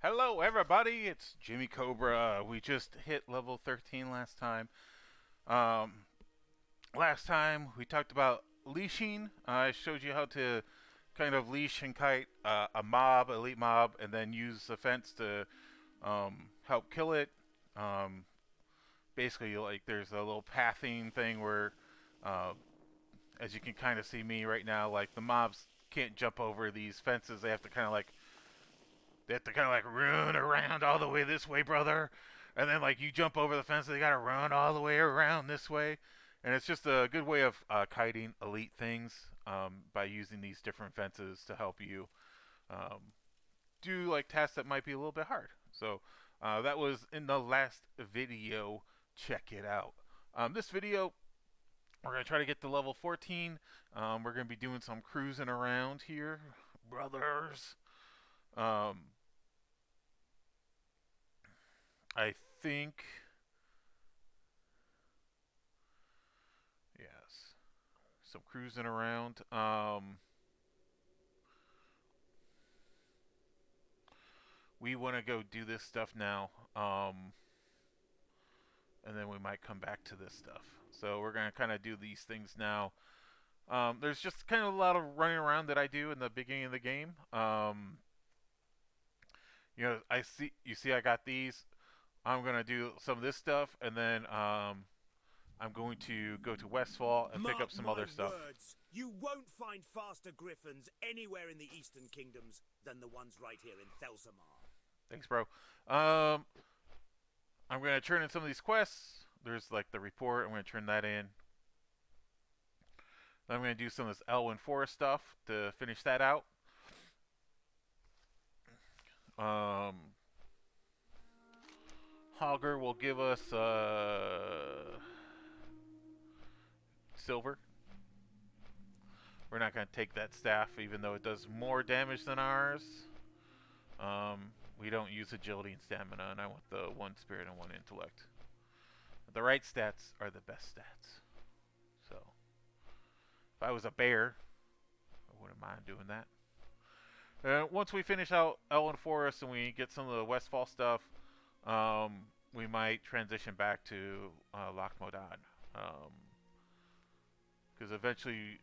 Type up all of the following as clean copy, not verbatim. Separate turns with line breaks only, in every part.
Hello, everybody. It's Jimmy Cobra. We just hit level 13 last time. Um, Last time we talked about leashing. I showed you how to kind of leash and kite a mob, elite mob, and then use the fence to help kill it. Um, Basically, like there's a little pathing thing where, uh, as you can kind of see me right now, like the mobs can't jump over these fences. They have to kind of like run around all the way this way, brother. And then like you jump over the fence, they gotta run all the way around this way. And it's just a good way of kiting elite things by using these different fences to help you um, do like tasks that might be a little bit hard. So that was in the last video. Check it out. This video, we're gonna try to get to level 14. We're gonna be doing some cruising around here, brothers. Um, I think yes. Some cruising around. We want to go do this stuff now. And then we might come back to this stuff. So we're gonna kind of do these things now. There's just kind of a lot of running around that I do in the beginning of the game. You see, I got these. I'm gonna do some of this stuff, and then I'm going to go to Westfall and pick up
Mark
some
my
other stuff.
words, you won't find faster griffins anywhere in the Eastern Kingdoms than the ones right here in Thelsamar.
Thanks, bro. Um, I'm gonna turn in some of these quests. There's like the report. I'm gonna turn that in. Then I'm gonna do some of this Elwyn Forest stuff to finish that out. Um, Hogger will give us silver. We're not gonna take that staff, even though it does more damage than ours. We don't use agility and stamina, and I want the one spirit and one intellect. The right stats are the best stats. So, if I was a bear, I wouldn't mind doing that. Once we finish out Elwyn Forest and we get some of the Westfall stuff, we might transition back to Loch Modan. Because eventually,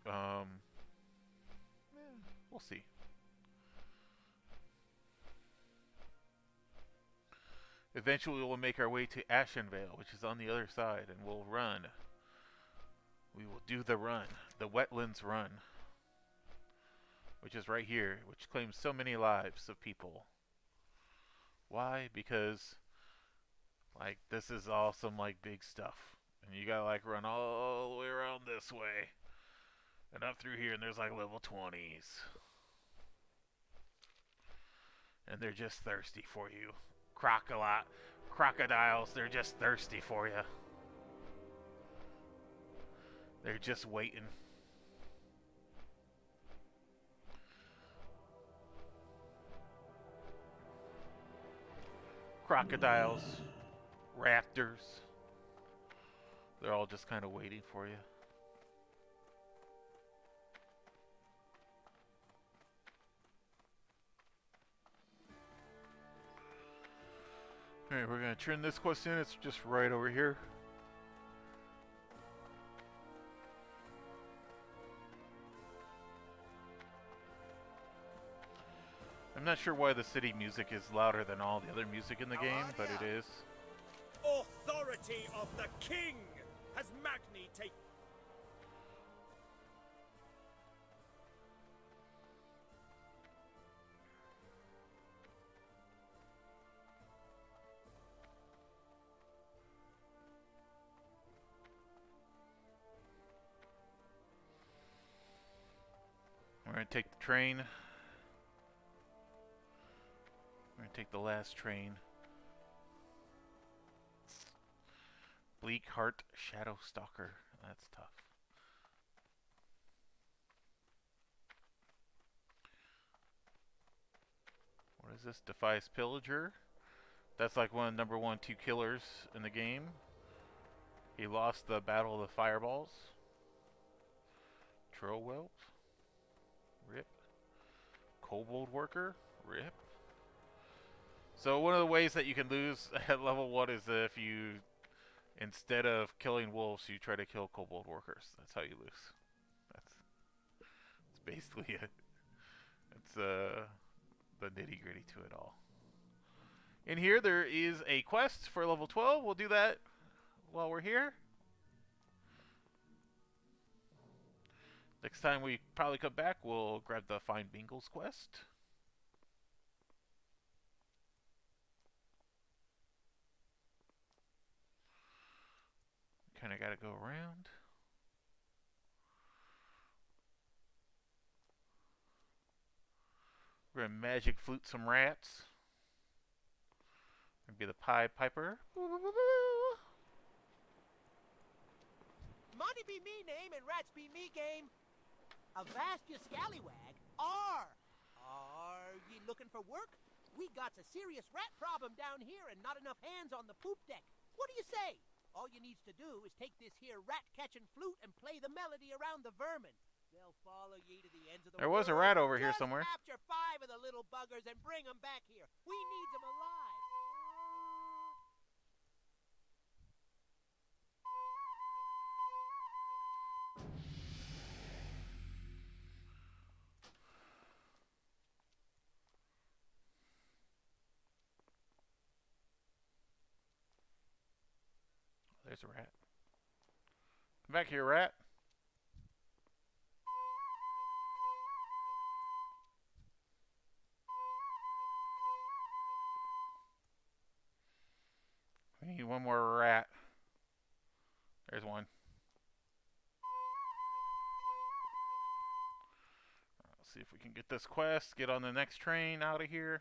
we'll see. Eventually, we'll make our way to Ashenvale, which is on the other side, and we'll run. We will do the run, the wetlands run, which is right here, which claims so many lives of people. Why? Because like this is all some like big stuff, and you gotta like run all the way around this way and up through here, and there's like level 20s, and they're just thirsty for you. Crocodiles, they're just thirsty for you. They're just waiting. Crocodiles, raptors, they're all just kind of waiting for you. Alright, we're gonna turn this quest in. It's just right over here. I'm not sure why the city music is louder than all the other music in the game, but it is.
Authority of the king has Magni taken.
We're gonna take the train. We're gonna take the last train. Bleak Heart Shadow Stalker. That's tough. What is this? Defies Pillager. That's like one of the number 1, 2 killers in the game. He lost the Battle of the Fireballs. Trollwelt. Rip. Kobold Worker. Rip. So one of the ways that you can lose at level 1 is if you, instead of killing wolves, you try to kill kobold workers. That's how you lose. That's basically it. It's the nitty gritty to it all. In here, there is a quest for level 12. We'll do that while we're here. Next time we probably come back, we'll grab the Find Bingles quest. Kind of got to go around. We're going to magic flute some rats. Gonna be the Pied Piper.
Money be me name and rats be me game. Avast you scallywag. Are ye looking for work? We got a serious rat problem down here and not enough hands on the poop deck. What do you say? All you needs to do is take this here rat-catching flute and play the melody around the vermin. They'll follow ye to the ends of the
There
world.
was a rat over here
Just
somewhere.
capture 5 of the little buggers and bring them back here. We need them alive.
There's a rat. Come back here, rat. We need one more rat. There's one. Let's see if we can get this quest. Get on the next train out of here.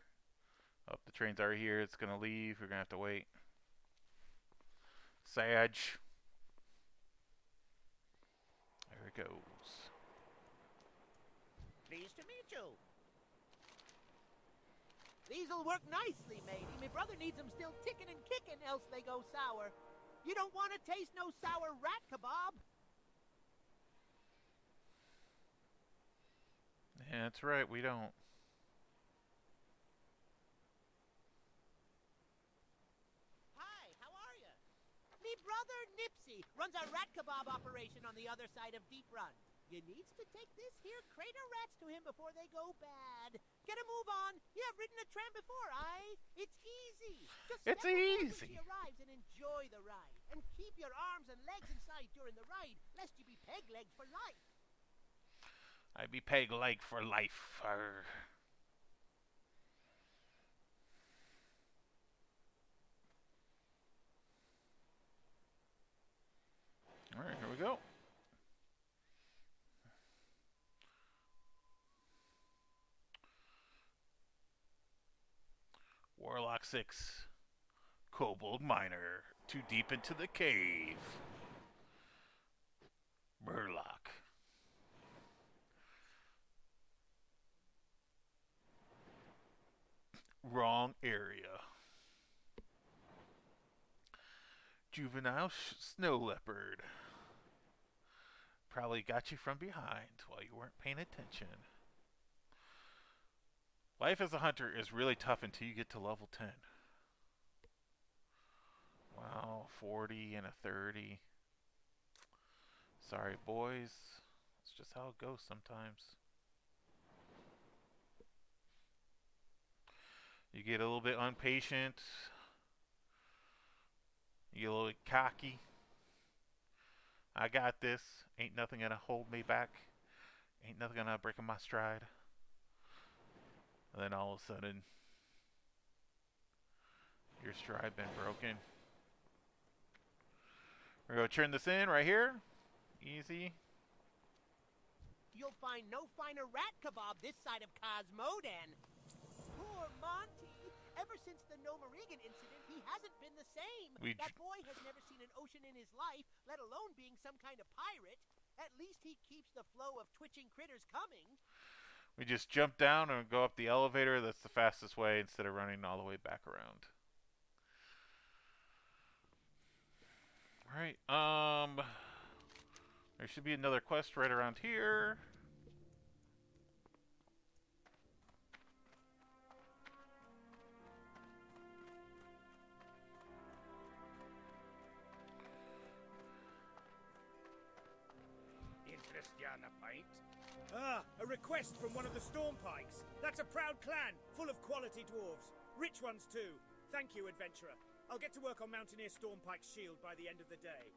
Oh, the train's already here. It's gonna leave. We're gonna have to wait. Sage. There it goes.
Pleased to meet you. These'll work nicely, matey. Me brother needs them still ticking and kicking, else they go sour. You don't want to taste no sour rat kebab.
Yeah, that's right. We don't.
Hi, how are you? Me brother Nipsey runs a rat kebab operation on the other side of Deep Run. You needs to take this here crate of rats to him before they go bad. Get a move on. You have ridden a tram before, aye? It's easy. Just
It's
step aboard
easy.
when she arrives and enjoy the ride. And keep your arms and legs inside during the ride, lest you be peg-legged for life.
I'd be peg leg for life. Arr. All right, here we go. Warlock 6. Kobold Miner. Too deep into the cave. Murloc. Wrong area. Juvenile snow leopard. Probably got you from behind while you weren't paying attention. Life as a hunter is really tough until you get to level 10. Wow, 40 and a 30. Sorry, boys. It's just how it goes sometimes. You get a little bit impatient. You get a little bit cocky. I got this. Ain't nothing gonna hold me back. Ain't nothing gonna break my stride. And then all of a sudden, your stride been broken. We're gonna turn this in right here. Easy.
You'll find no finer rat kebab this side of Cosmodan. Poor Monty. Ever since the Nomarigan incident, he hasn't been the same. That boy has never seen an ocean in his life, let alone being some kind of pirate. At least he keeps the flow of twitching critters coming.
We just jump down and go up the elevator. That's the fastest way instead of running all the way back around. Alright, there should be another quest right around here.
Down a pint.
Ah, a request from one of the Stormpikes. That's a proud clan, full of quality dwarves. Rich ones too. Thank you, adventurer. I'll get to work on Mountaineer Stormpike's shield by the end of the day.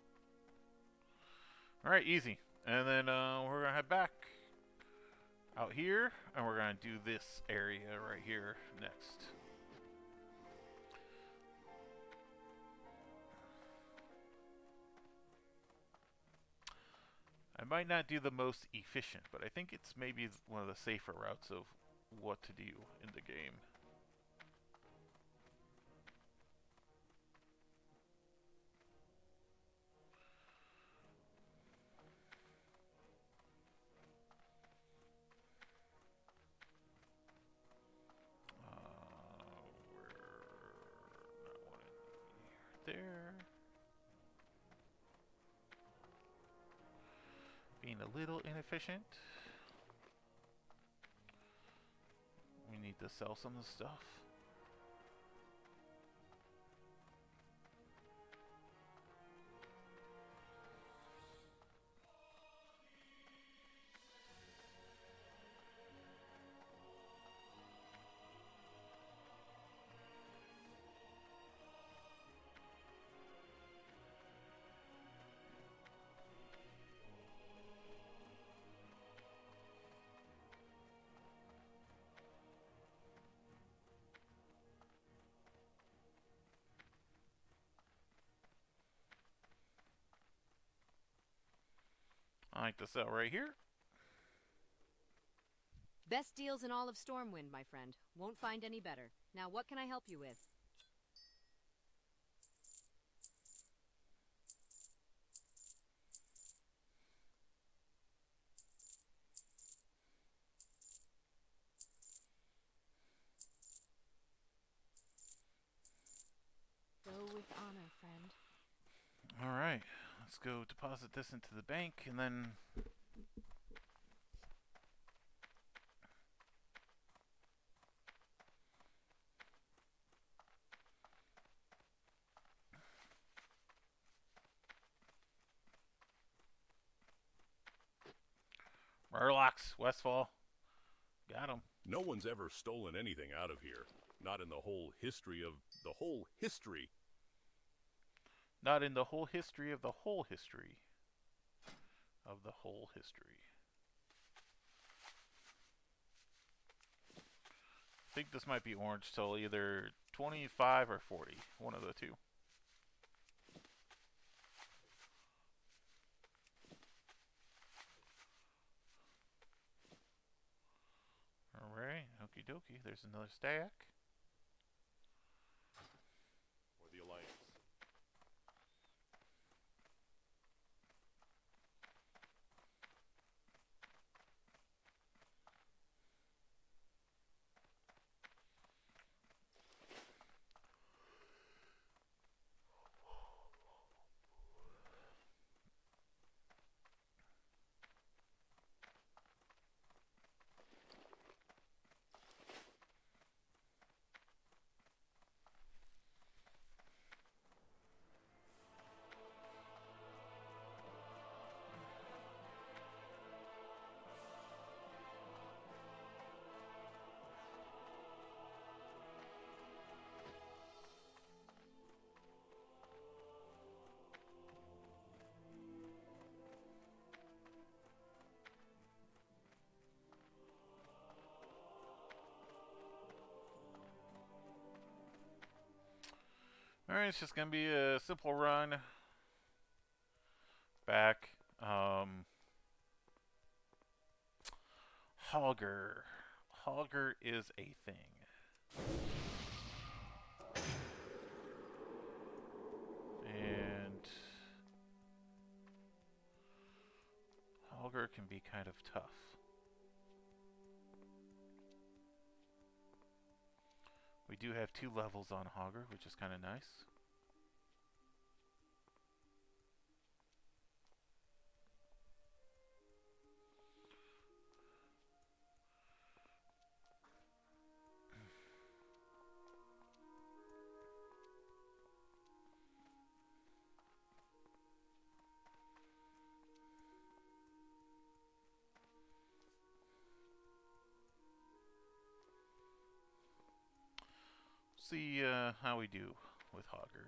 Alright, easy. And then we're going to head back out here, and we're going to do this area right here next. I might not do the most efficient, but I think it's maybe one of the safer routes of what to do in the game. There. Being a little inefficient. We need to sell some of the stuff. I like to sell right here.
Best deals in all of Stormwind, my friend. Won't find any better. Now, what can I help you with? Go with honor, friend.
Alright, let's go deposit this into the bank and then... Murlocks, Westfall. Got him.
No one's ever stolen anything out of here. Not in the whole history of the whole history.
Not in the whole history of the whole history. Of the whole history. I think this might be orange till either 25 or 40. One of the two. Alright, okie dokie. There's another stack.
Or the Alliance.
Alright, it's just gonna be a simple run back. Hogger. Hogger is a thing. And Hogger can be kind of tough. We do have 2 levels on Hogger, which is kind of nice. see how we do with Hogger.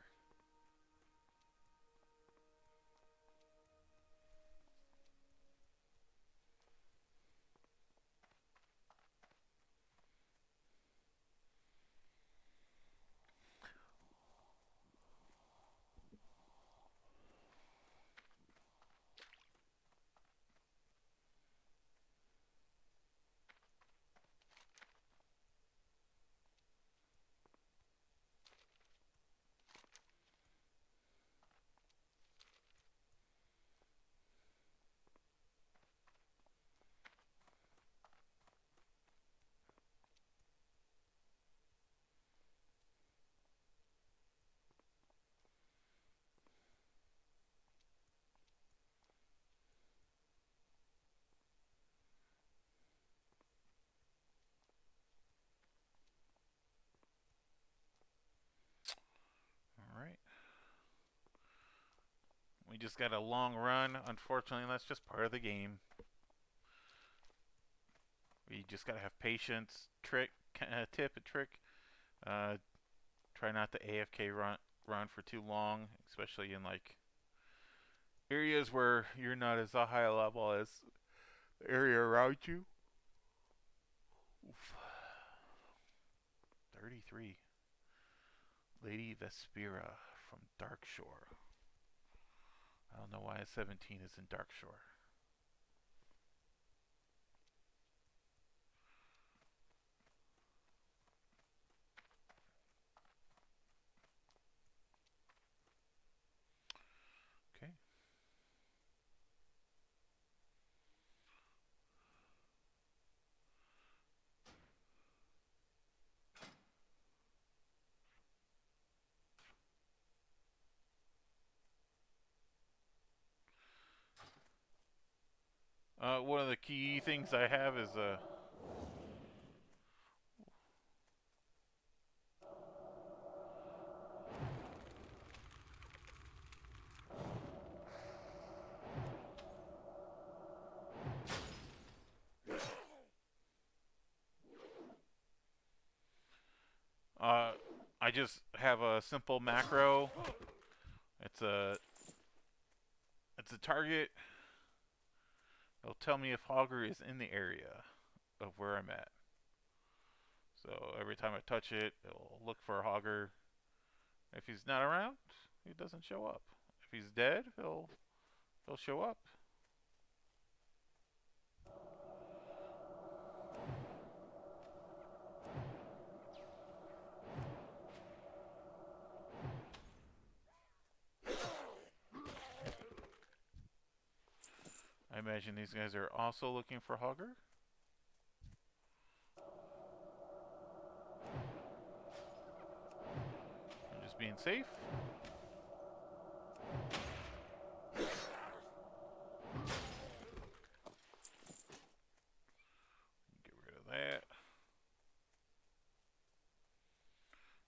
Alright. We just got a long run. Unfortunately, that's just part of the game. We just gotta have patience. Tip and trick. Try not to AFK run for too long, especially in like areas where you're not as a high level as the area around you. Oof. 33. Lady Vespera from Darkshore. I don't know why a 17 is in Darkshore. Okay. One of the key things I have is I just have a simple macro. It's a target. It'll tell me if Hogger is in the area of where I'm at. So every time I touch it, it'll look for a Hogger. If he's not around, he doesn't show up. If he's dead, he'll show up. I imagine these guys are also looking for Hogger. I'm just being safe. Get rid of that.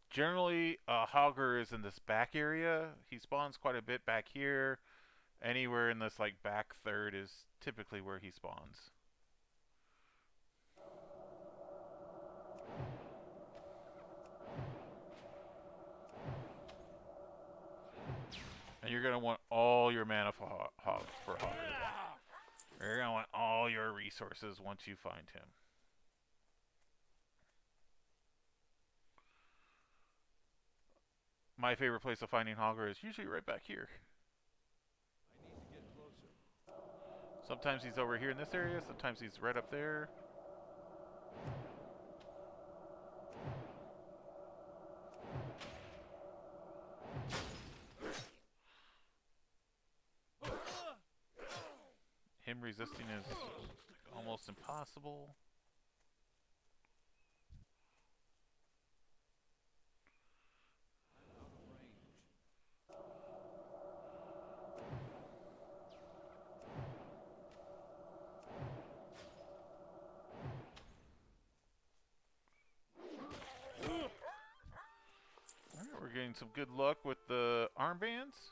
Generally, Hogger is in this back area. He spawns quite a bit back here. Anywhere in this like back third is typically where he spawns. And you're gonna want all your mana for Hogger. You're gonna want all your resources once you find him. My favorite place of finding Hogger is usually right back here.
I need to get closer.
Sometimes he's over here in this area, sometimes he's right up there. Him resisting is almost impossible. Alright, we're getting some good luck with the armbands.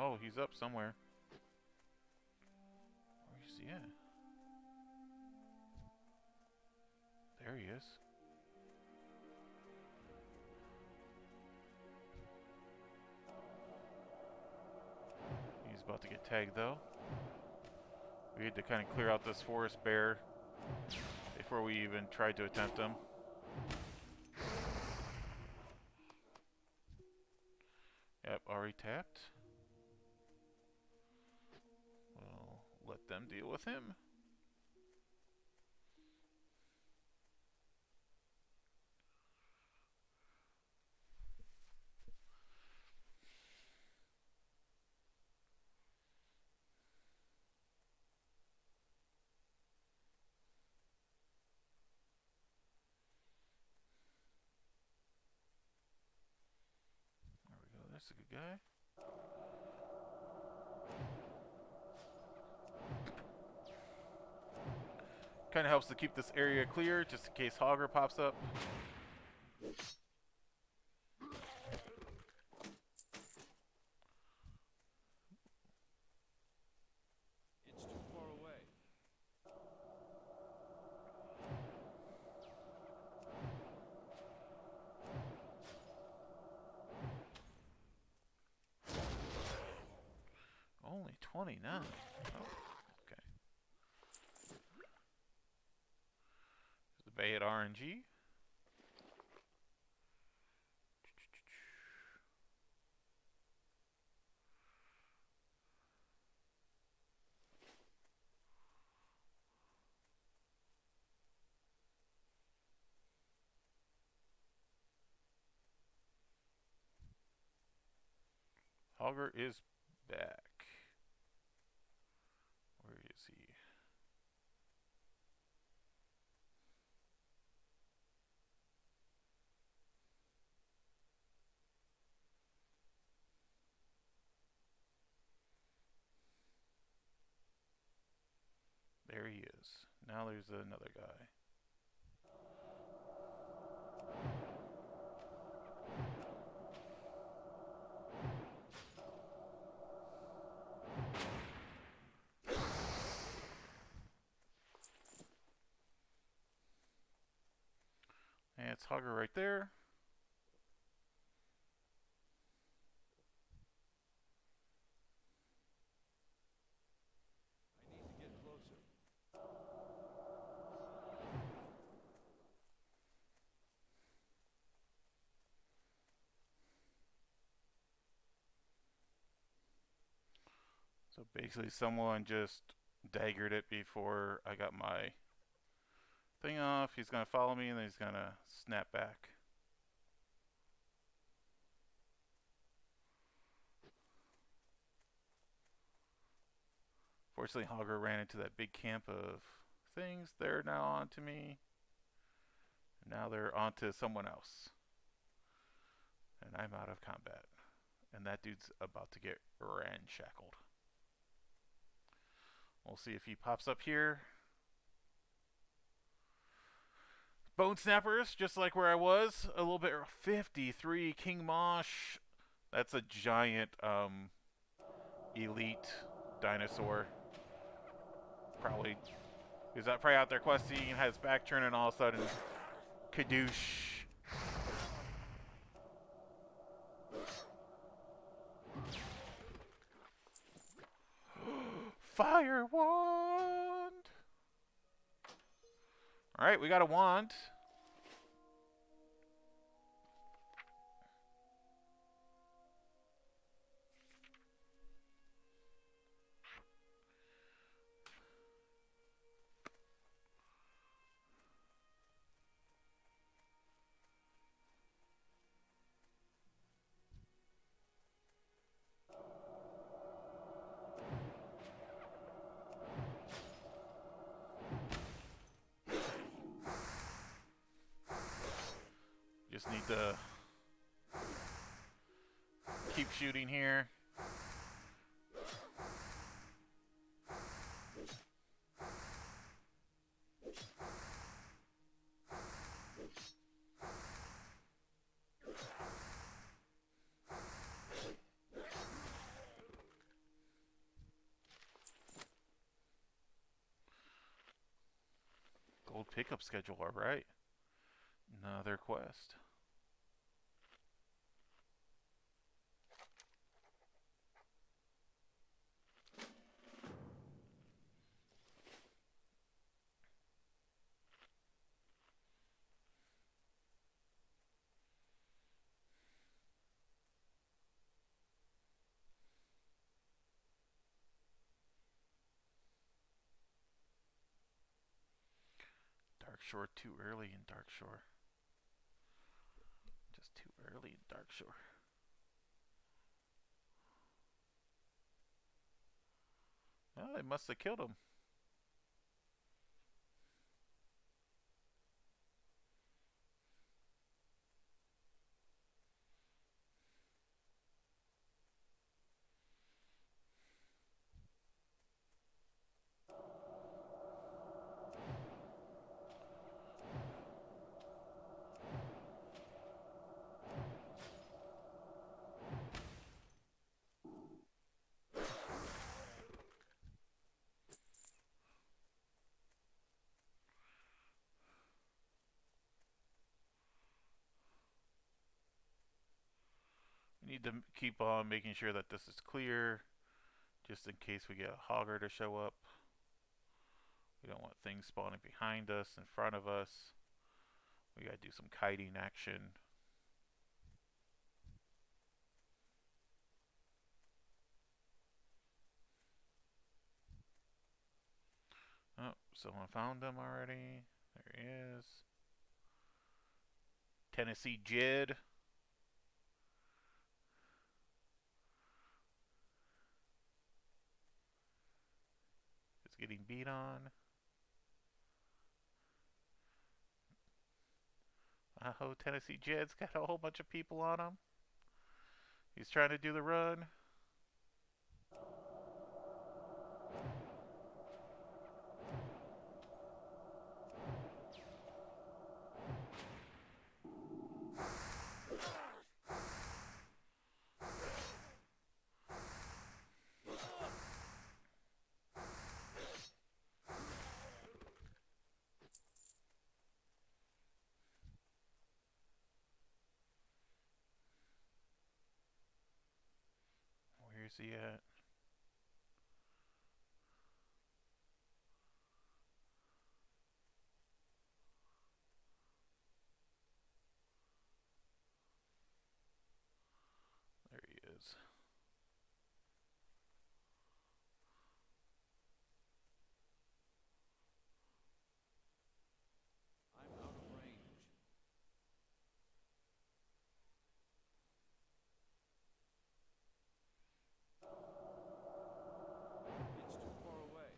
Oh, he's up somewhere. Where's he at? There he is. He's about to get tagged though. We had to kind of clear out this forest bear before we even tried to attempt him. Yep, already tapped. We'll let them deal with him. There we go, that's a good guy. Kind of helps to keep this area clear, just in case Hogger pops up.
It's too far away.
Only 29. Oh, okay. The Bay at RNG. Hogger is back. Where is he? There he is. Now there's another guy. And it's Hogger right there.
I need to get closer.
So basically someone just daggered it before I got my thing off. He's going to follow me and then he's going to snap back. Fortunately, Hogger ran into that big camp of things. They're now onto me. And now they're onto someone else. And I'm out of combat. And that dude's about to get ramshackled. We'll see if he pops up here. Bone Snappers, just like where I was. A little bit. 53 King Mosh. That's a giant elite dinosaur. Probably. He's probably out there questing and has back turn and all of a sudden. Kadoosh. Fire wand! Alright, we got a wand. Just need to keep shooting here. Gold pickup schedule, alright. Another quest. Dark Shore too early in Dark Shore. Just too early in Dark Shore. Oh, they must have killed him. We need to keep on making sure that this is clear, just in case we get a Hogger to show up. We don't want things spawning behind us, in front of us. We gotta do some kiting action. Oh, someone found him already. There he is. Tennessee Jid. Is getting beat on. Oh, Tennessee Jed's got a whole bunch of people on him. He's trying to do the run. Where's he at? There he is.
I'm out of range. It's too far away.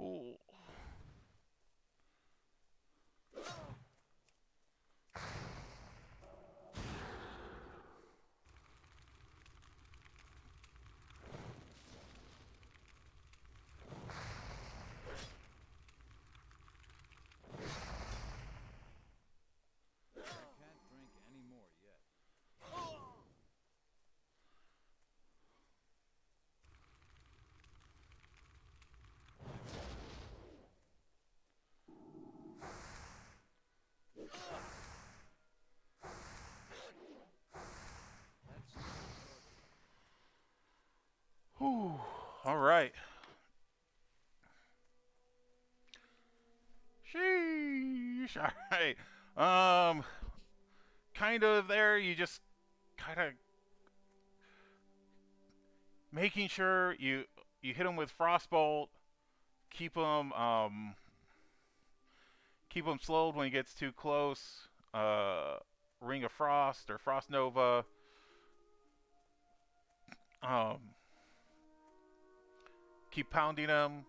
Ooh.
I can't drink any more yet. That's not good.
Whew. All right. Sheesh. All right. Kind of there. You just kind of making sure you hit him with frostbolt. Keep him slowed when he gets too close. Ring of Frost or Frost Nova. Um, keep pounding him,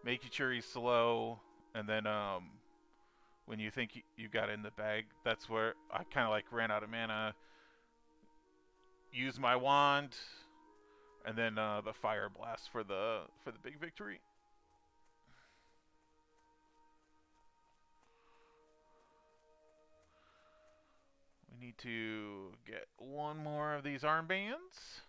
making sure he's slow, and then when you think you got it in the bag, that's where I kind of like ran out of mana. Use my wand, and then the fire blast for the big victory. We need to get one more of these armbands.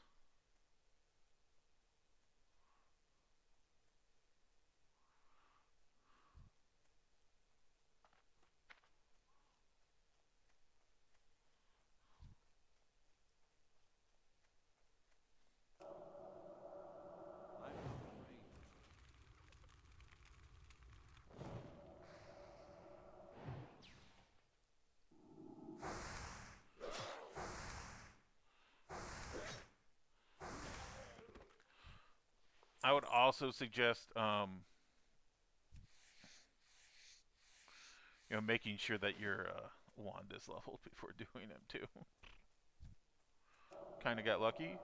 I would also suggest, making sure that your wand is leveled before doing them too. Kind of got lucky.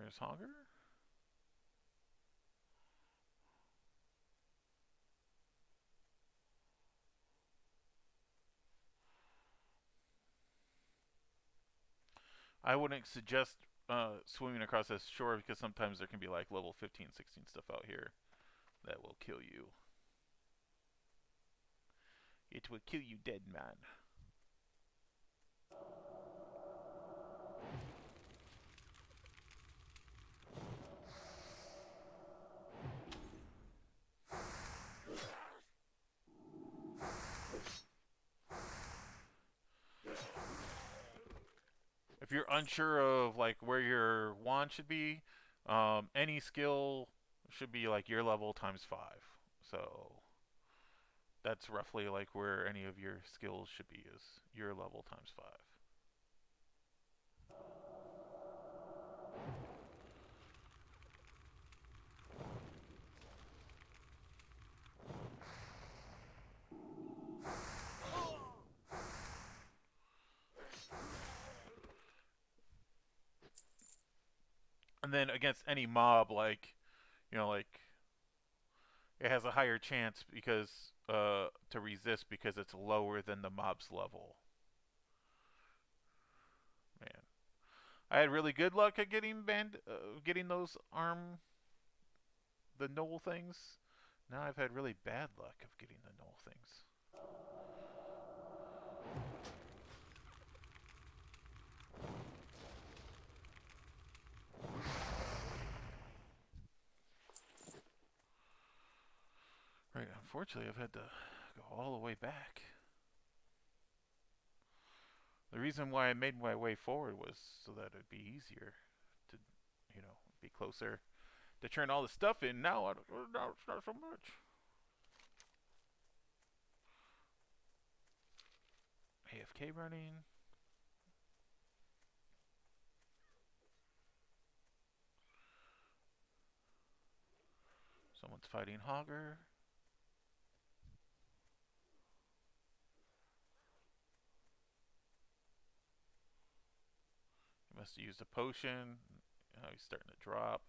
There's Hogger. I wouldn't suggest swimming across this shore because sometimes there can be like level 15, 16 stuff out here that will kill you. It will kill you dead, man. If you're unsure of like where your wand should be, any skill should be like your level times 5. So that's roughly like where any of your skills should be, is your level times 5. And then against any mob, like, like it has a higher chance because to resist because it's lower than the mob's level. Man, I had really good luck at getting getting those the knoll things. Now I've had really bad luck of getting the knoll things. Right, unfortunately, I've had to go all the way back. The reason why I made my way forward was so that it'd be easier to, be closer to turn all the stuff in. Now it's not so much. AFK running. Someone's fighting Hogger. He must have used a potion. Now he's starting to drop.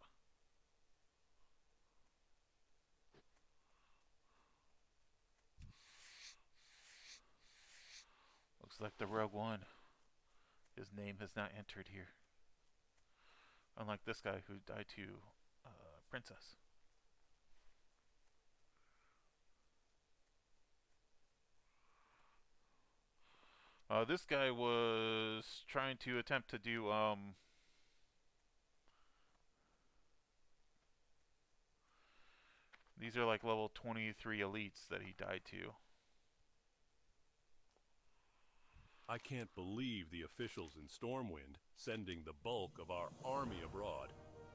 Looks like the rogue one. His name has not entered here. Unlike this guy who died to Princess. This guy was trying to attempt to do these are like level 23 elites that he died to.
I can't believe the officials in Stormwind sending the bulk of our army abroad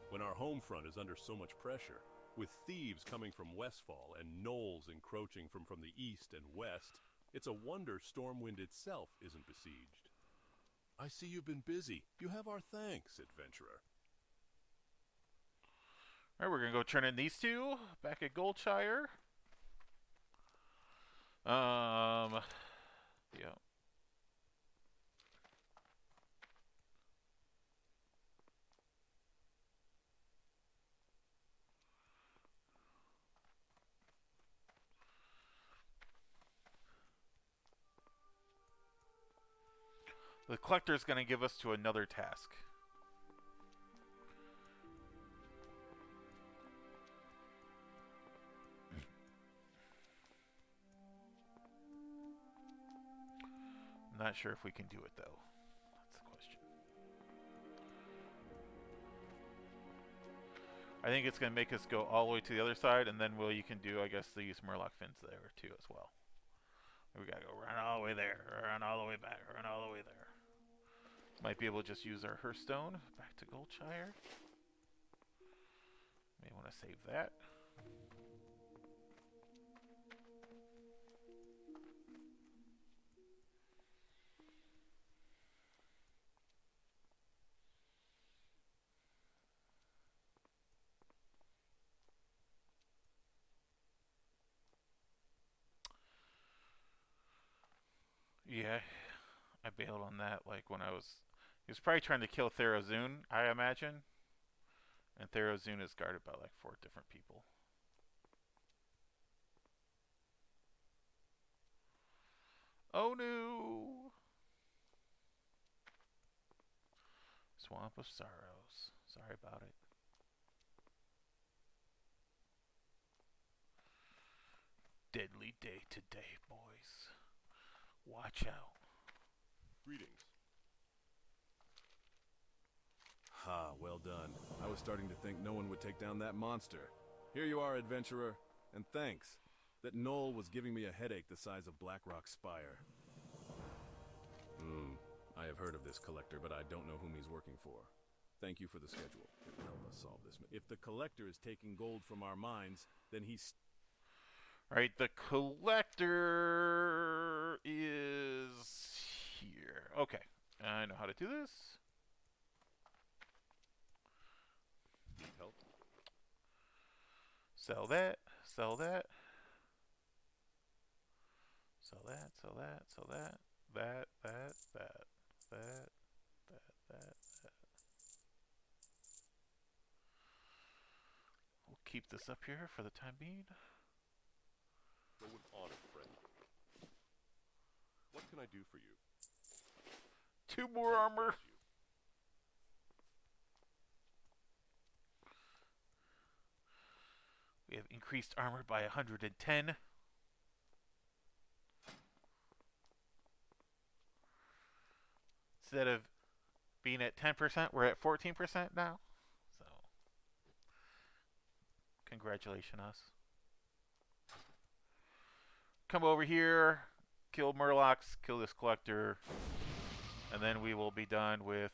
when our home front is under so much pressure, with thieves coming from Westfall and gnolls encroaching from the east and west. It's a wonder Stormwind itself isn't besieged. I see you've been busy. You have our thanks, adventurer.
Alright, we're gonna go turn in these two back at Goldshire. Yeah. The collector is going to give us to another task. I'm not sure if we can do it, though. That's the question. I think it's going to make us go all the way to the other side, and then you can do, I guess, use murloc fins there, too, as well. We got to go run all the way there, run all the way back, run all the way there. Might be able to just use our Hearthstone back to Goldshire. May want to save that. Yeah, I bailed on that like when I was... He was probably trying to kill Therazune, I imagine. And Therazune is guarded by like 4 different people. Oh no! Swamp of Sorrows. Sorry about it. Deadly day today, boys. Watch out.
Greetings. Ha, well done. I was starting to think no one would take down that monster. Here you are, adventurer, and thanks. That knoll was giving me a headache the size of Blackrock Spire. I have heard of this collector, but I don't know whom he's working for. Thank you for the schedule. It will help us solve this. If the collector is taking gold from our mines, then he's...
Alright, the collector is here. Okay, I know how to do this.
Need help?
Sell that, sell that. Sell that, sell that, sell that. That. We'll keep this up here for the time being.
Go with honor, friend. What can I do for you?
2 more armor. We have increased armor by 110. Instead of being at 10%, we're at 14% now. So, congratulations us. Come over here, kill murlocs, kill this collector, and then we will be done with...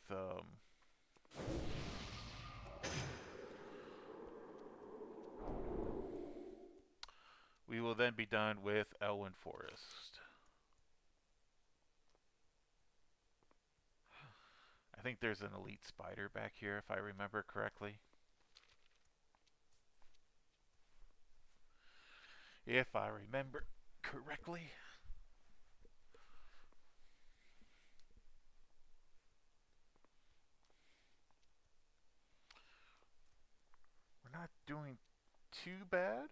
we will then be done with Elwyn Forest. I think there's an elite spider back here, if I remember correctly. If I remember correctly. We're not doing too bad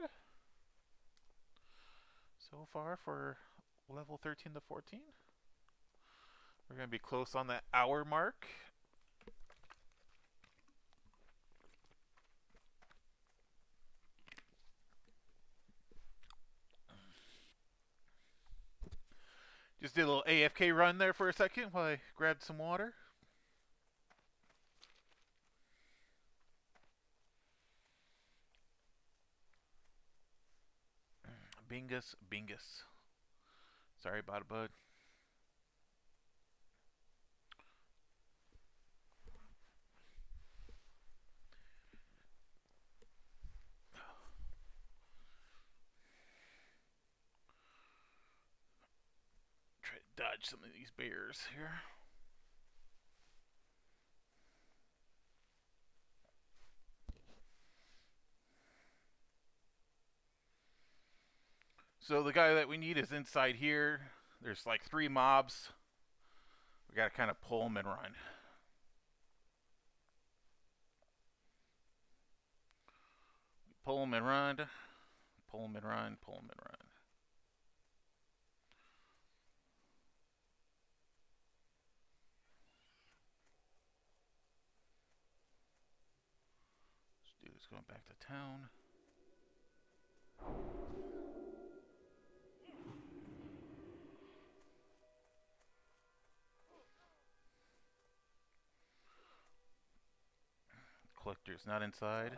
so far for level 13 to 14. We're going to be close on that hour mark. Just did a little AFK run there for a second while I grabbed some water. Bingus, bingus. Sorry about it, bud. Try to dodge some of these bears here. So the guy that we need is inside here. There's like 3 mobs. We gotta kind of pull them and run. Pull them and run. Pull them and run. Pull them and run. This dude is going back to town. Collector's not inside.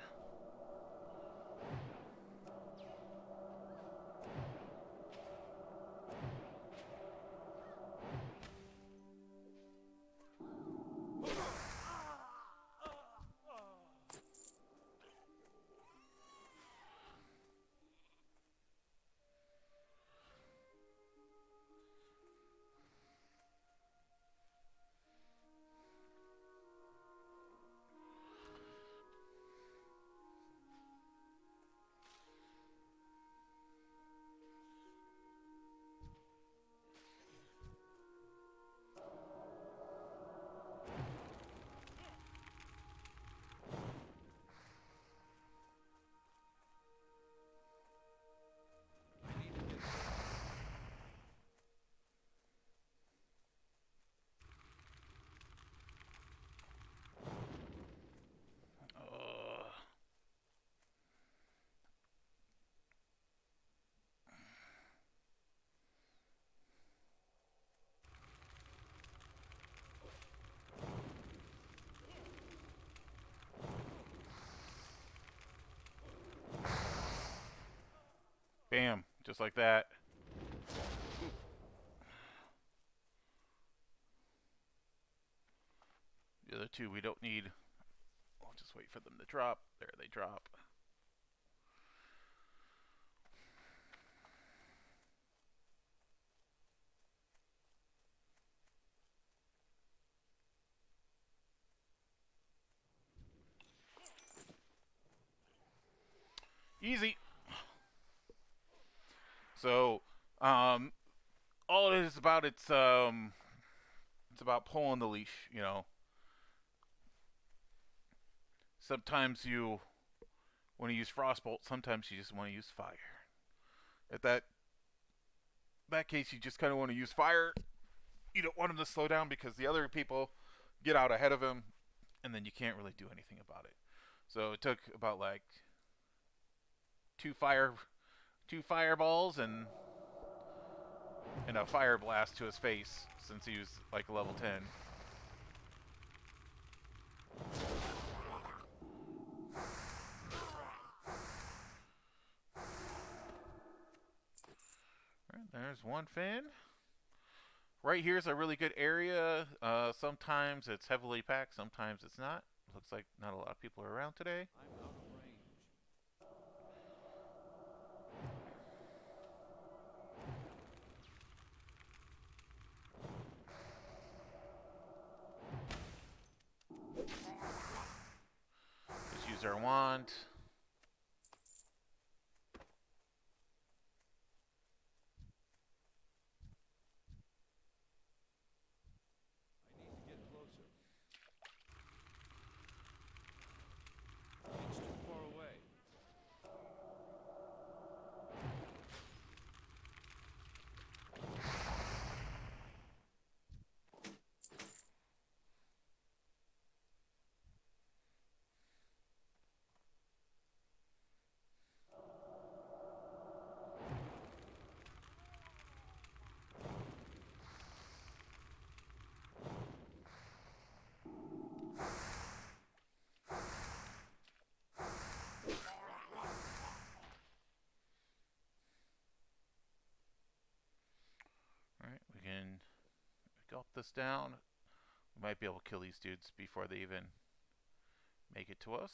Bam, just like that. The other 2 we don't need. I'll just wait for them to drop. There they drop. Easy. So, all it is about it's about pulling the leash. You know, sometimes you want to use frostbolt. Sometimes you just want to use fire. At that case, you just kind of want to use fire. You don't want him to slow down because the other people get out ahead of him, and then you can't really do anything about it. So it took about like 2 fireballs and a fire blast to his face since he was like level 10. Alright, there's one fin. Right here's a really good area. Sometimes it's heavily packed, sometimes it's not. Looks like not a lot of people are around today.
I'm out of range.
Just use our wand.
I need to get closer. It's too far away.
Alright, we can gulp this down. We might be able to kill these dudes before they even make it to us.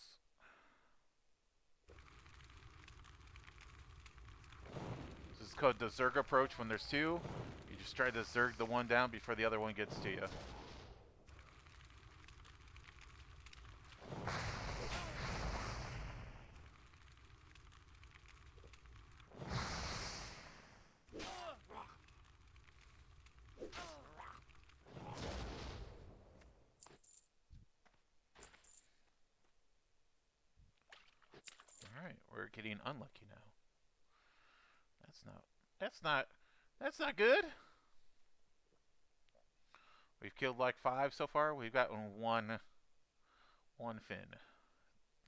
This is called the Zerg approach. When there's 2, you just try to Zerg the one down before the other one gets to you. we're getting unlucky now. That's not. That's not. That's not good. We've killed like 5 so far. We've gotten one fin.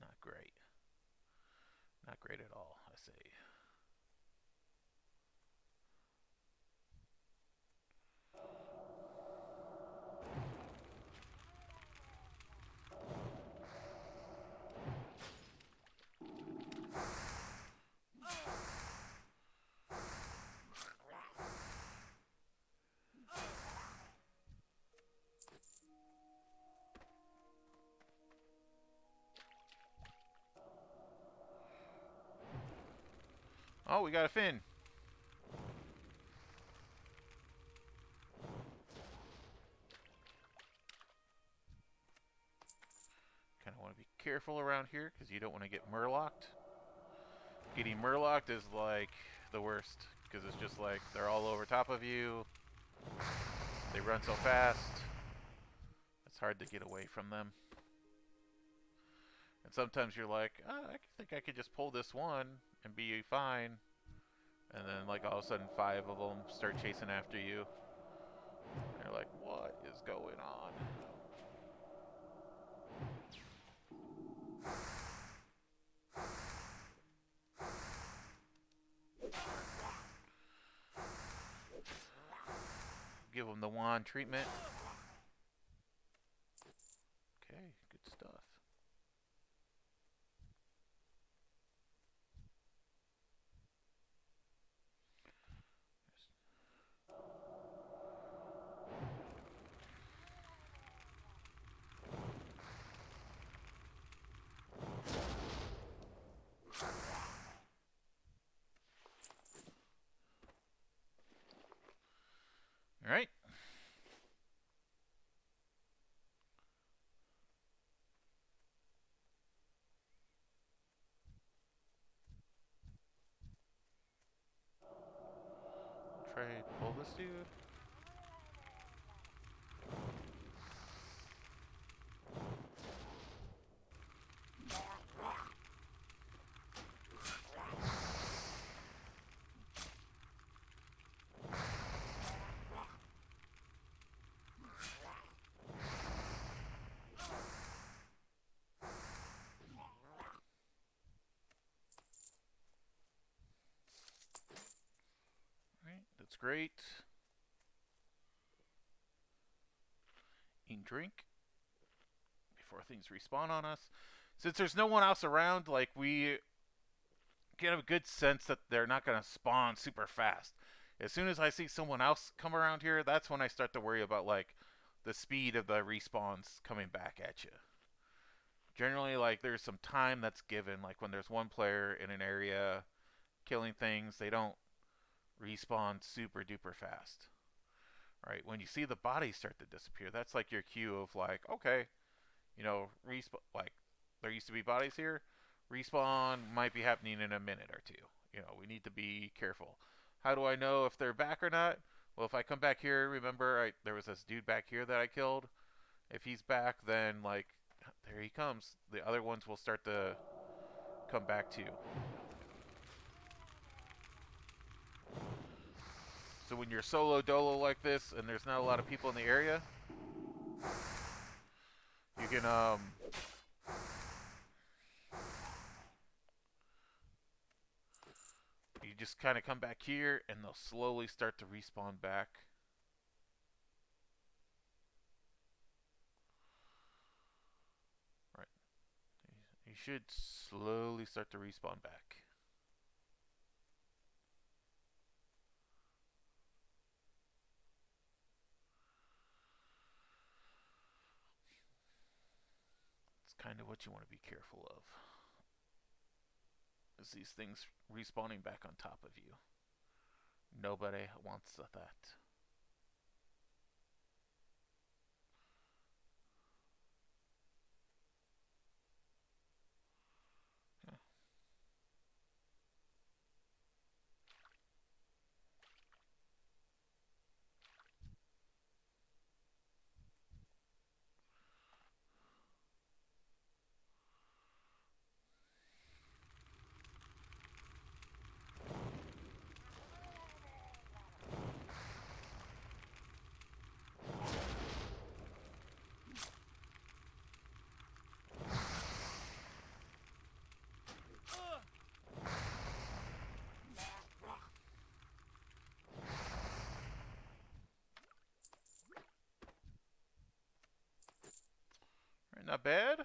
Not great. Not great at all, I say. Oh, we got a fin. Kind of want to be careful around here because you don't want to get murlocked. Getting murlocked is like the worst because it's just like they're all over top of you. They run so fast. It's hard to get away from them. And sometimes you're like, oh, I think I could just pull this one and be fine. And then like all of a sudden 5 of them start chasing after you. And you're like, what is going on? Give them the wand treatment. Okay, good stuff. All right. Try to pull this dude. Alright, that's great. Eat and drink before things respawn on us. Since there's no one else around, like we get a good sense that they're not going to spawn super fast. As soon as I see someone else come around here, that's when I start to worry about like the speed of the respawns coming back at you. Generally, like there's some time that's given, like when there's one player in an area killing things, they don't respawn super duper fast. Right? When you see the bodies start to disappear, that's like your cue of like, okay, you know, respawn. Like there used to be bodies here. Respawn might be happening in a minute or two. You know, we need to be careful. How do I know if they're back or not? Well, if I come back here, remember there was this dude back here that I killed. If he's back, then like there he comes. The other ones will start to come back too. So when you're solo dolo like this and there's not a lot of people in the area, you can you just kind of come back here and they'll slowly start to respawn back. Right. You should slowly start to respawn back. It's kind of what you want to be careful of. Is these things respawning back on top of you. Nobody wants that. Yeah. not bad.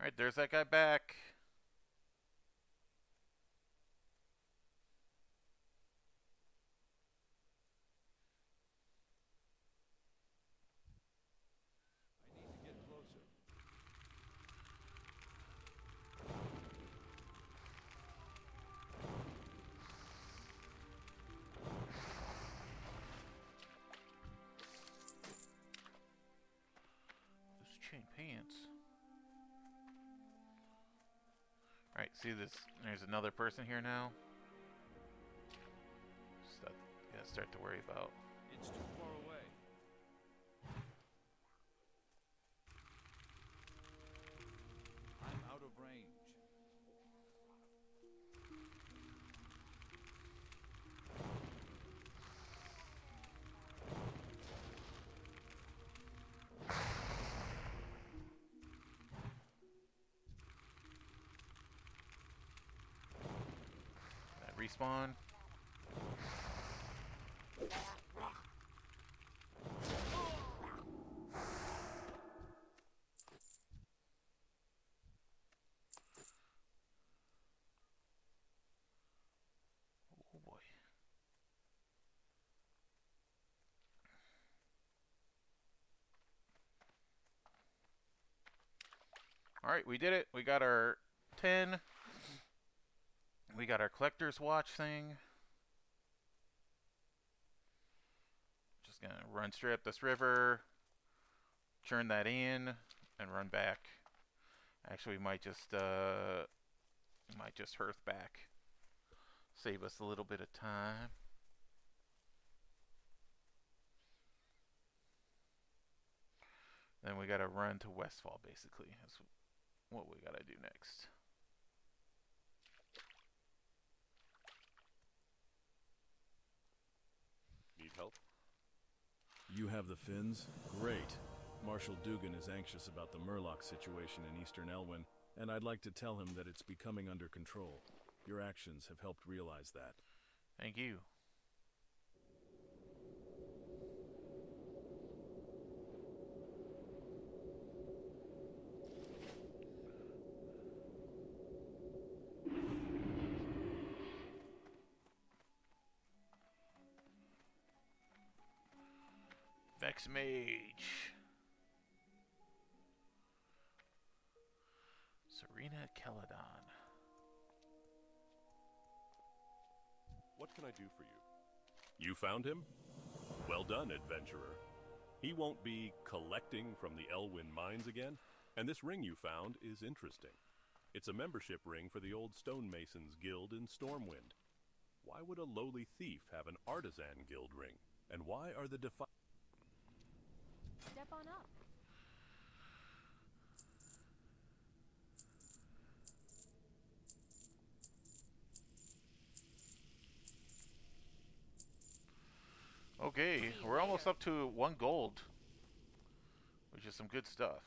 Alright, there's that guy back.
I need to get closer.
Those chain pants. Alright, see this? There's another person here now. Stuff you gotta start to worry about.
It's too far away. I'm out of range.
That respawn. Oh boy. Alright, we did it. We got our 10. We got our collector's watch thing. Just gonna run straight up this river, churn that in, and run back. Actually, we might just hearth back. Save us a little bit of time. Then we gotta run to Westfall, basically. That's what we gotta do next.
Need help?
You have the Finns? Great. Marshal Dugan is anxious about the murloc situation in Eastern Elwyn, and I'd like to tell him that it's becoming under control. Your actions have helped realize that.
Thank you. Vex Mage. Serena Celadon.
What can I do for you? You found him? Well done, adventurer. He won't be collecting from the Elwyn mines again, and this ring you found is interesting. It's a membership ring for the old stonemasons guild in Stormwind. Why would a lowly thief have an artisan guild ring? And why are the
Step on up.
Okay, we're almost up to 1 gold, which is some good stuff.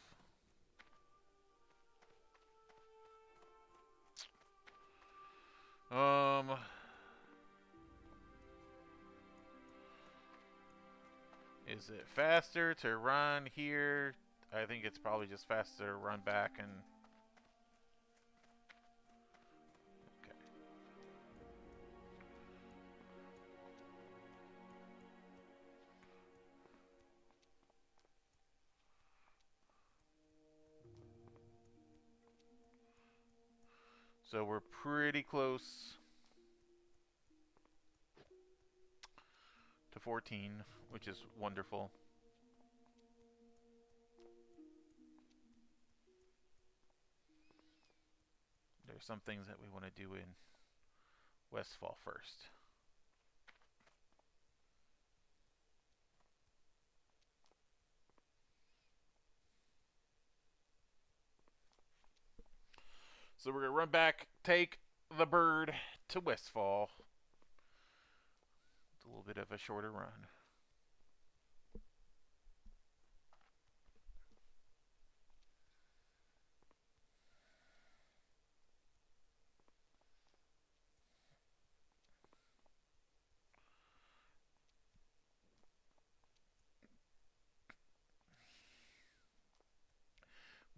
Is it faster to run here? I think it's probably just faster to run back and... Okay. So we're pretty close to 14, which is wonderful. There's some things that we want to do in Westfall first. So we're going to run back, take the bird to Westfall. It's a little bit of a shorter run.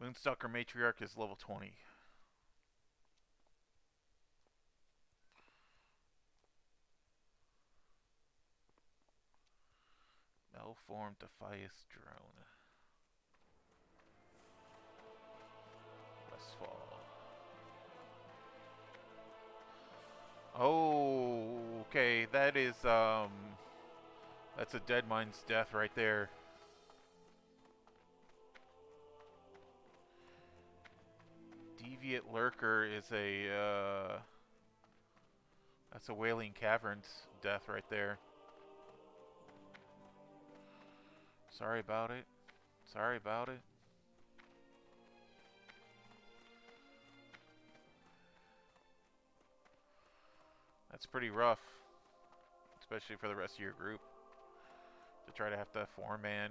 Moonstalker Matriarch is level 20. Malformed Defias Drone. Westfall. Oh, okay. That is, that's a Dead Mind's Death right there. Deviant Lurker is a, that's a Wailing Caverns death right there. Sorry about it. Sorry about it. That's pretty rough. Especially for the rest of your group. To try to have to 4-man.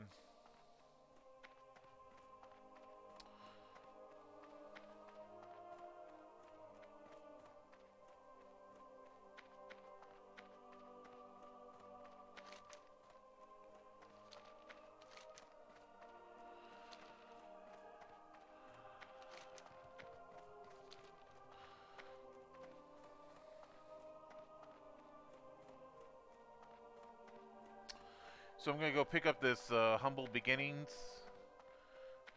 So I'm going to go pick up this Humble Beginnings.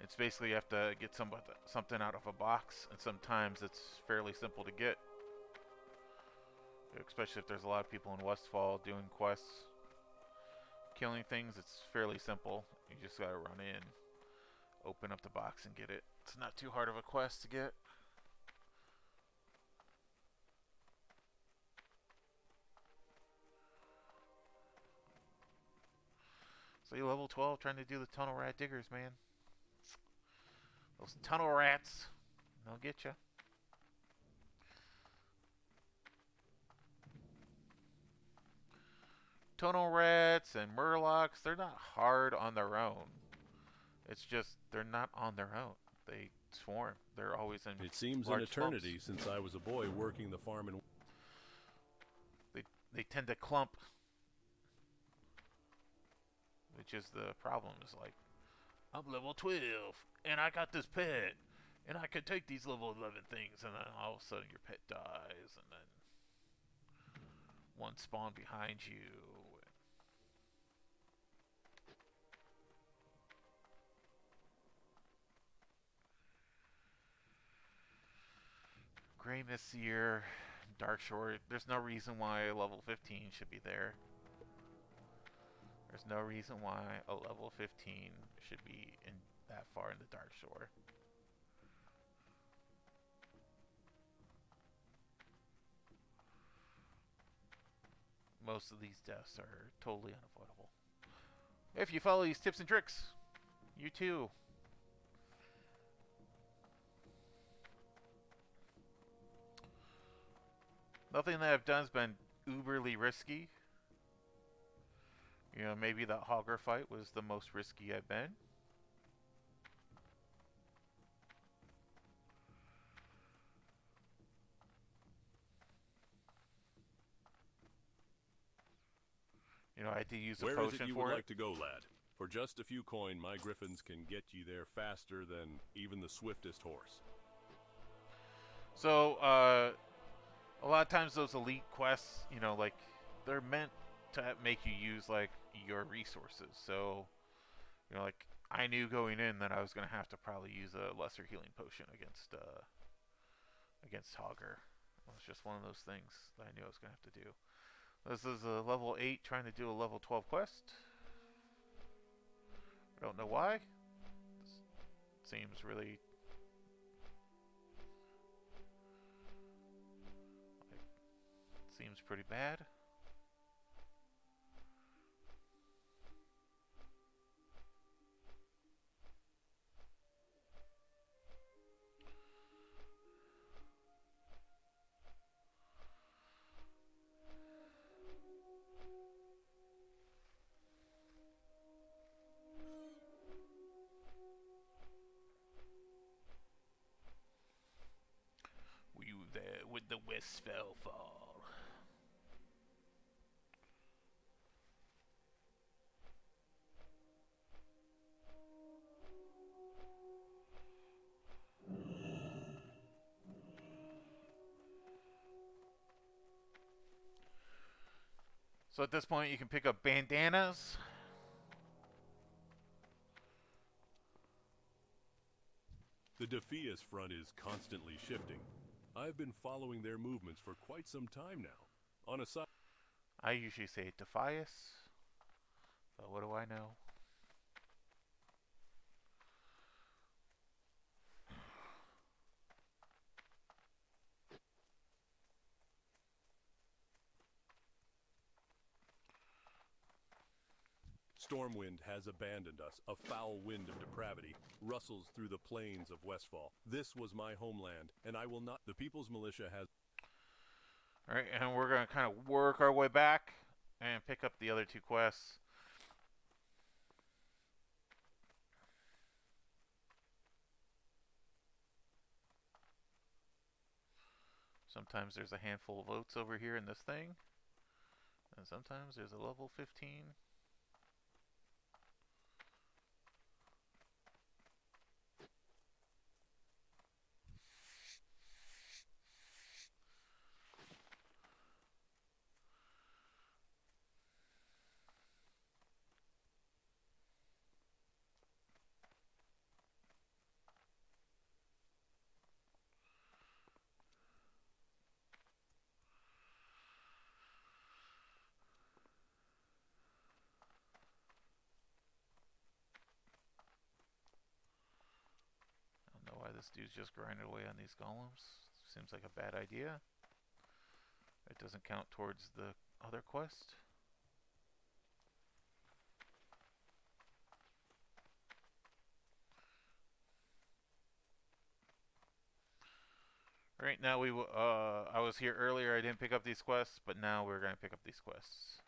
It's basically you have to get something out of a box, and sometimes it's fairly simple to get. Especially if there's a lot of people in Westfall doing quests. Killing things, it's fairly simple. You just gotta run in, open up the box and get it. It's not too hard of a quest to get. So you level 12 trying to do the tunnel rat diggers, man. Those tunnel rats, they'll get you. Tunnel rats and murlocks, they're not hard on their own. It's just they're not on their own. They swarm. They're always in
It seems an eternity since I was a boy working the farm and
they tend to clump. Which is the problem. Is like, I'm level 12 and I got this pet and I can take these level 11 things, and then all of a sudden your pet dies, and then one spawn behind you. Grey Messier, Dark Shore. There's no reason why level 15 should be there. There's no reason why a level 15 should be in that far in the Dark Shore. Most of these deaths are totally unavoidable. If you follow these tips and tricks, you too. Nothing that I've done has been uberly risky. You know, maybe that Hogger fight was the most risky I've been. You know, I had to use a potion for it.
Where is it you would like to go, lad? For just a few coin, my griffins can get you there faster than even the swiftest horse.
So, a lot of times those elite quests, you know, like, they're meant to make you use, like, your resources. So, you know, like, I knew going in that I was going to have to probably use a lesser healing potion against Hogger. It was just one of those things that I knew I was going to have to do. This is a level 8 trying to do a level 12 quest. I don't know why. This seems really... seems pretty bad. You there with the Westfell fall. So at this point, you can pick up bandanas.
The Defias front is constantly shifting. I've been following their movements for quite some time now. On a side,
I usually say Defias, but what do I know?
Stormwind has abandoned us. A foul wind of depravity rustles through the plains of Westfall. This was my homeland, and I will not. The People's Militia has.
Alright, and we're going to kind of work our way back and pick up the other two quests. Sometimes there's a handful of oats over here in this thing, and sometimes there's a level 15. I don't know why this dude's just grinding away on these golems. Seems like a bad idea. It doesn't count towards the other quest. Right now I was here earlier, I didn't pick up these quests, but now we're going to pick up these quests.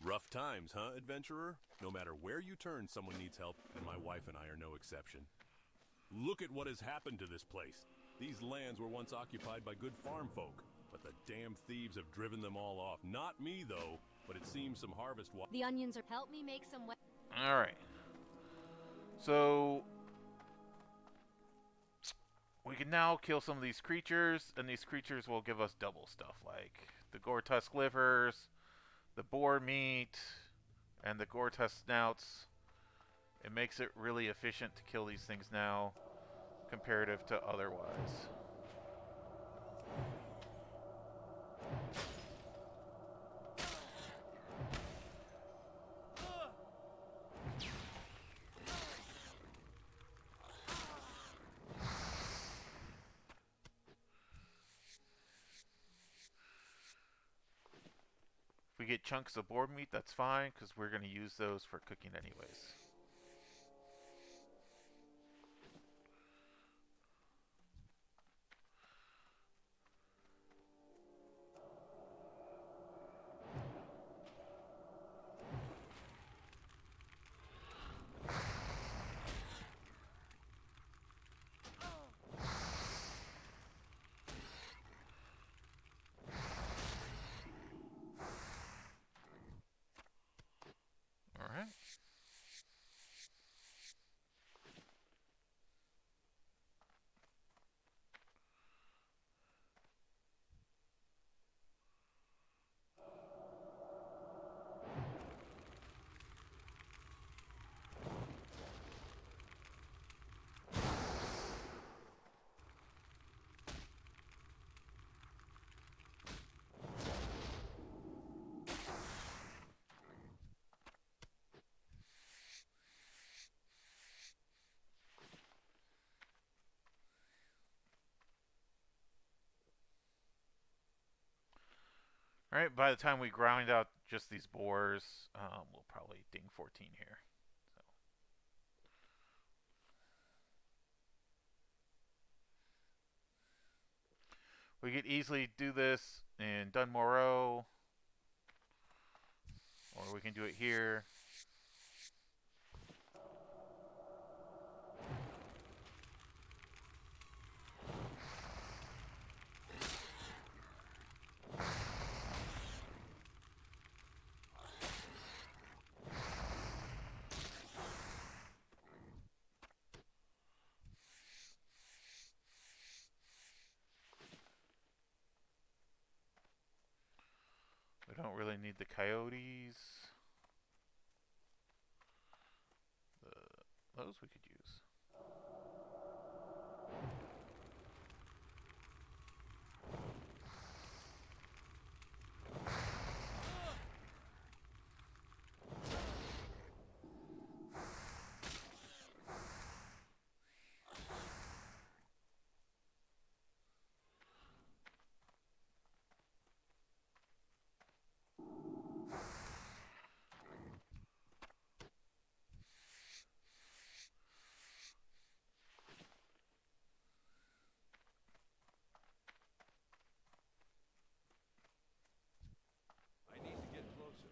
Rough times, huh, adventurer? No matter where you turn, someone needs help, and my wife and I are no exception. Look at what has happened to this place. These lands were once occupied by good farm folk, but the damn thieves have driven them all off. Not me, though, but it seems some harvest.
The onions are. Help me make some.
Alright. So we can now kill some of these creatures, and these creatures will give us double stuff, like the gore tusk livers, the boar meat, and the gore tusk snouts. It makes it really efficient to kill these things now, comparative to otherwise. If we get chunks of boar meat, that's fine, because we're going to use those for cooking anyways. Alright. Alright, by the time we grind out just these boars, we'll probably ding 14 here. So. We could easily do this in Dunmorrow, or we can do it here. We Don't really need the coyotes. Those we could use.
I need to get closer.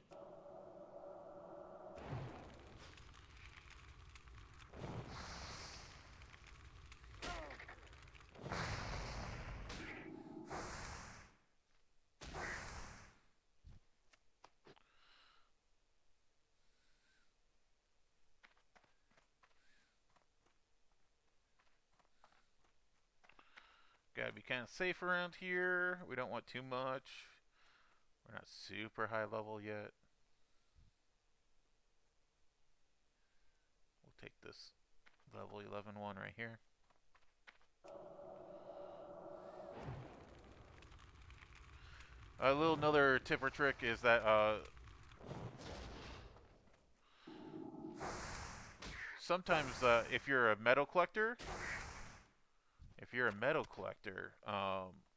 Gotta be kind of safe around here. We don't want too much. We're not super high level yet. We'll take this level 11 one right here. A little another tip or trick is that sometimes if you're a metal collector,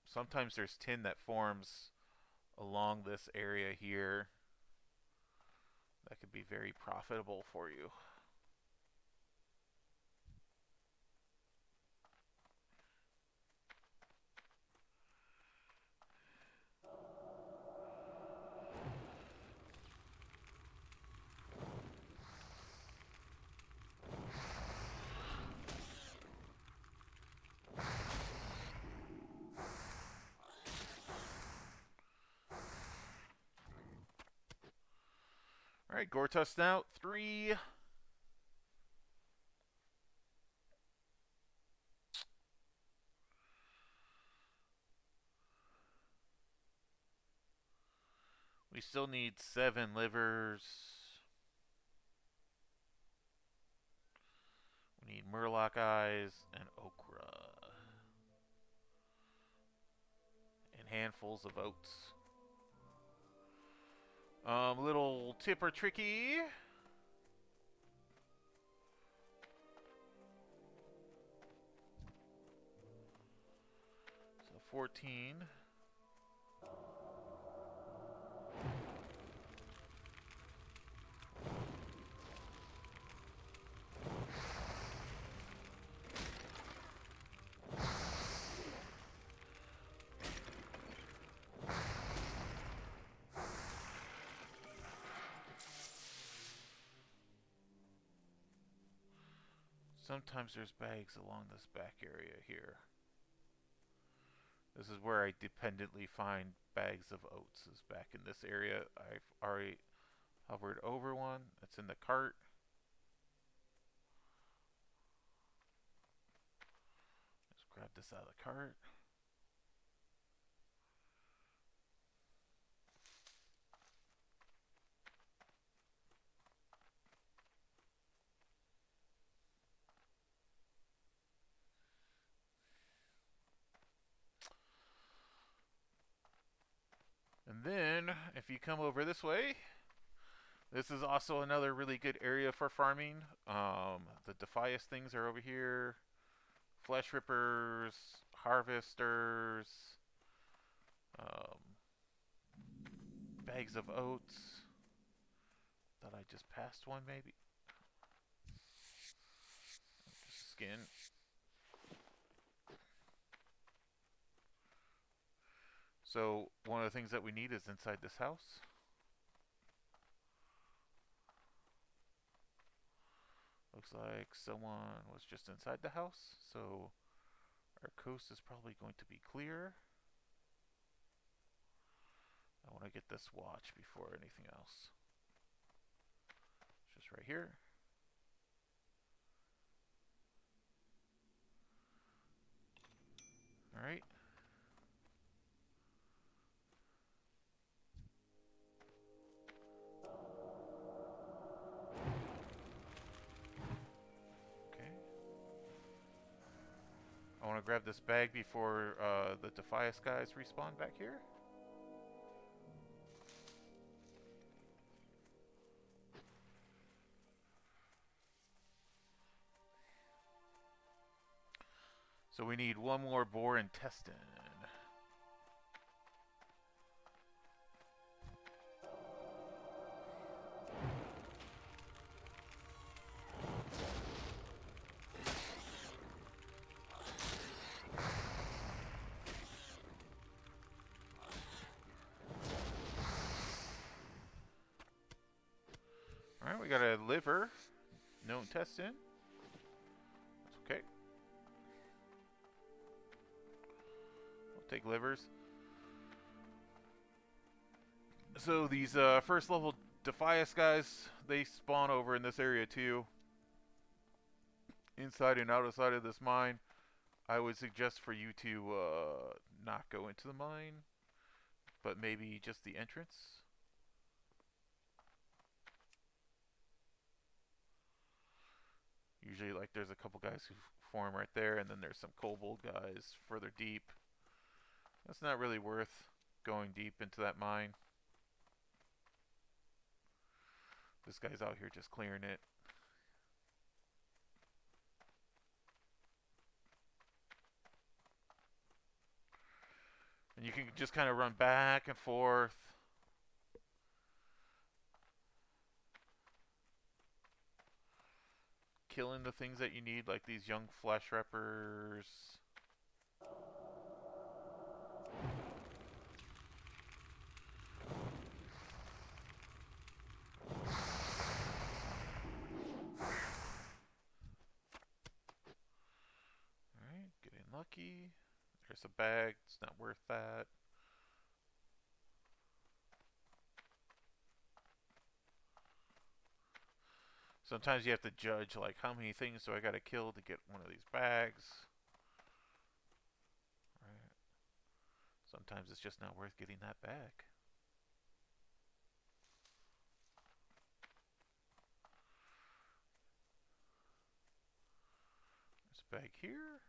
sometimes there's tin that forms along this area here that could be very profitable for you. All right, Gortus now 3. We still need 7 livers. We need murloc eyes and okra. And handfuls of oats. Little tip or tricky. So 14. Sometimes there's bags along this back area here. This is where I dependently find bags of oats, is back in this area. I've already hovered over one. It's in the cart. Just grab this out of the cart. And then, if you come over this way, this is also another really good area for farming. The Defias things are over here. Flesh rippers, harvesters, bags of oats. Thought I just passed one, maybe. Just skin. So one of the things that we need is inside this house. Looks like someone was just inside the house, so our coast is probably going to be clear. I want to get this watch before anything else. It's just right here. Alright. grab this bag before the Defias guys respawn back here. So we need one more boar intestine. Alright, we got a liver. No intestine. That's okay. We'll take livers. So these first level Defias guys, they spawn over in this area too. Inside and outside of this mine. I would suggest for you to not go into the mine, but maybe just the entrance. Usually, like, there's a couple guys who form right there, and then there's some kobold guys further deep. That's not really worth going deep into that mine. This guy's out here just clearing it. And you can just kind of run back and forth. Killing the things that you need, like these young flesh reppers. Alright, getting lucky. There's a bag, it's not worth that. Sometimes you have to judge, like, how many things do I gotta kill to get one of these bags. Right. Sometimes it's just not worth getting that bag. There's a bag here.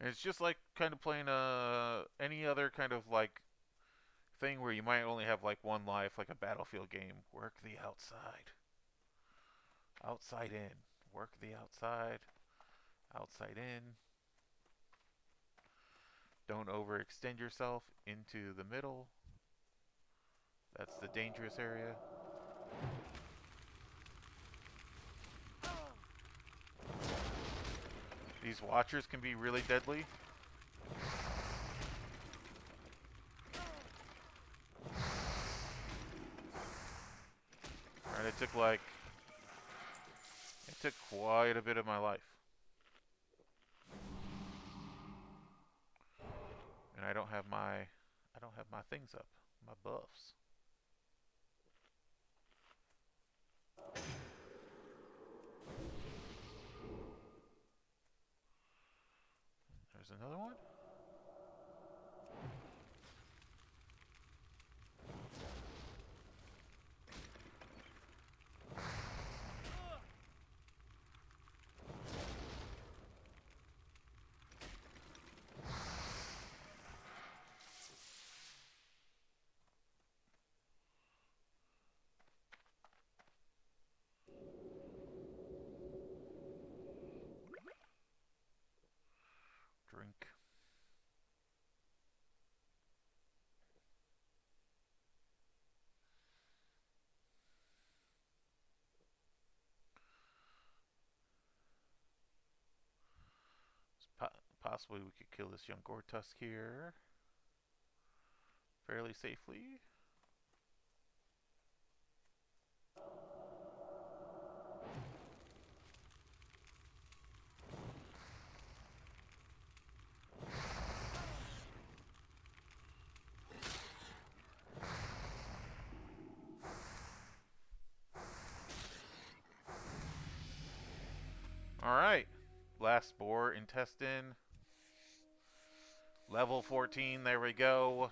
And it's just like kind of playing any other kind of like thing where you might only have like one life, like a Battlefield game. Work the outside. Outside in. Work the outside. Outside in. Don't overextend yourself into the middle. That's the dangerous area. These watchers can be really deadly. Alright, it took quite a bit of my life. And I don't have my things up, my buffs. There's another one. Drink. Possibly we could kill this young Gortusk here fairly safely. Alright. Last boar intestine. Level 14, there we go.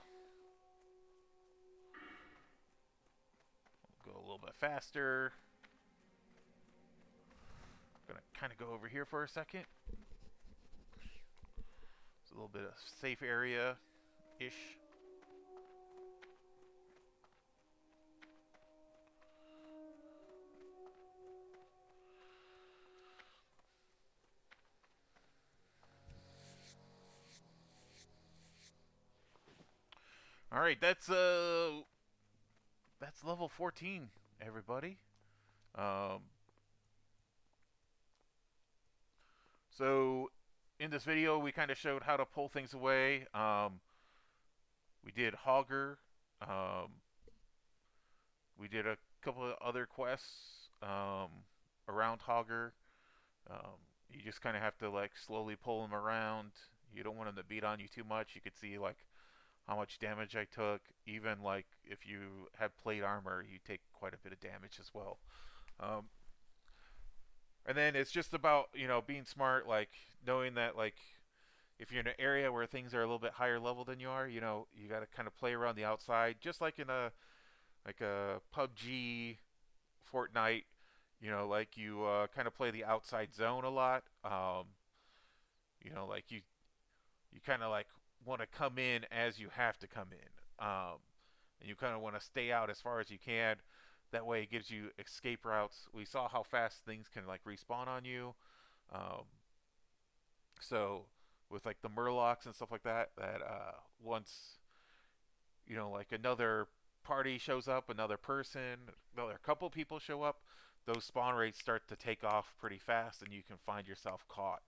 We'll go a little bit faster. I'm gonna kind of go over here for a second. It's a little bit of safe area-ish. All right, that's level 14, everybody. So in this video, we kind of showed how to pull things away. We did Hogger. We did a couple of other quests around Hogger. You just kind of have to like slowly pull him around. You don't want him to beat on you too much. You could see like how much damage I took. Even like if you have plate armor, you take quite a bit of damage as well. And then it's just about, you know, being smart, like knowing that like if you're in an area where things are a little bit higher level than you are, you know, you got to kind of play around the outside, just like in a PUBG, Fortnite, you know, like you kind of play the outside zone a lot. You know, like you kind of like want to come in as you have to come in, and you kind of want to stay out as far as you can. That way it gives you escape routes. We saw how fast things can like respawn on you. So with like the murlocks and stuff like that, once, you know, like another party shows up, another person, another couple people show up, those spawn rates start to take off pretty fast and you can find yourself caught.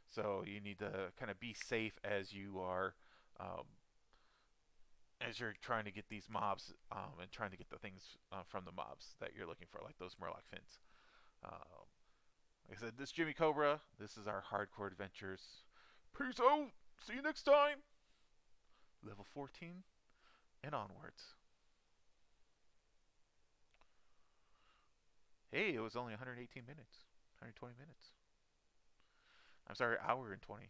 So you need to kind of be safe as you are, as you're trying to get these mobs and trying to get the things from the mobs that you're looking for, like those murloc fins. Like I said, this is Jimmy Cobra. This is our hardcore adventures. Peace out. See you next time. Level 14 and onwards. Hey, it was only 118 minutes. 120 minutes. I'm sorry, hour and 20.